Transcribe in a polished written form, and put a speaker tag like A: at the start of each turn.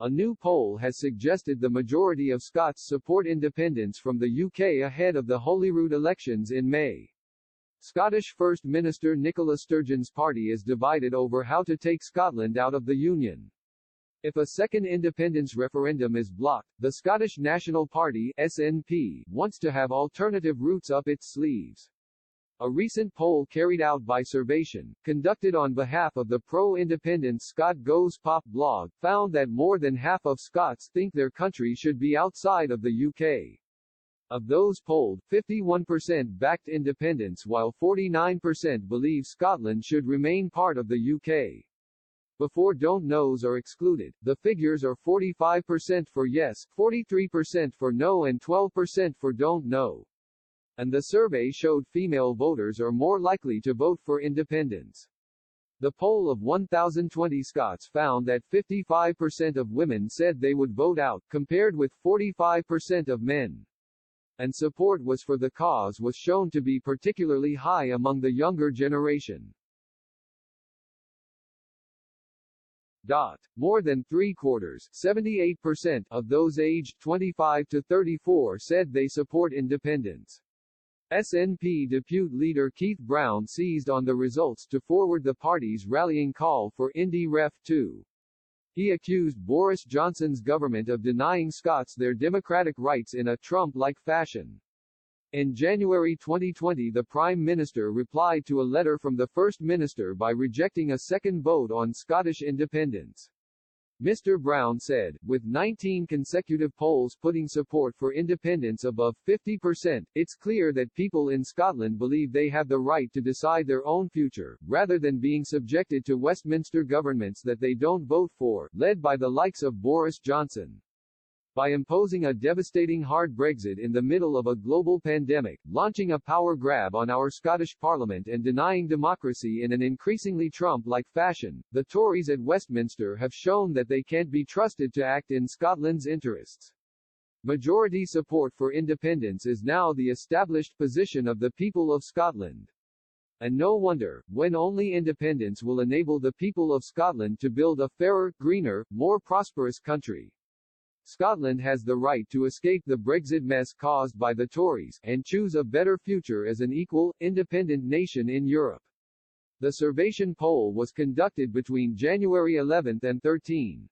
A: A new poll has suggested the majority of Scots support independence from the UK ahead of the Holyrood elections in May. Scottish First Minister Nicola Sturgeon's party is divided over how to take Scotland out of the Union. If a second independence referendum is blocked, the Scottish National Party (SNP) wants to have alternative routes up its sleeves. A recent poll carried out by Survation, conducted on behalf of the pro-independence Scott Goes Pop blog, found that more than half of Scots think their country should be outside of the UK. Of those polled, 51% backed independence while 49% believe Scotland should remain part of the UK. Before don't knows are excluded, the figures are 45% for yes, 43% for no and 12% for don't know. And the survey showed female voters are more likely to vote for independence. The poll of 1,020 Scots found that 55% of women said they would vote out, compared with 45% of men. And support was for the cause was shown to be particularly high among the younger generation. More than three-quarters, 78%, of those aged 25 to 34 said they support independence. SNP Deputy Leader Keith Brown seized on the results to forward the party's rallying call for Indy Ref 2. He accused Boris Johnson's government of denying Scots their democratic rights in a Trump-like fashion. In January 2020, the Prime Minister replied to a letter from the First Minister by rejecting a second vote on Scottish independence. Mr. Brown said, with 19 consecutive polls putting support for independence above 50%, it's clear that people in Scotland believe they have the right to decide their own future, rather than being subjected to Westminster governments that they don't vote for, led by the likes of Boris Johnson. By imposing a devastating hard Brexit in the middle of a global pandemic, launching a power grab on our Scottish Parliament and denying democracy in an increasingly Trump-like fashion, the Tories at Westminster have shown that they can't be trusted to act in Scotland's interests. Majority support for independence is now the established position of the people of Scotland. And no wonder, when only independence will enable the people of Scotland to build a fairer, greener, more prosperous country. Scotland has the right to escape the Brexit mess caused by the Tories, and choose a better future as an equal, independent nation in Europe. The Survation poll was conducted between January 11 and 13.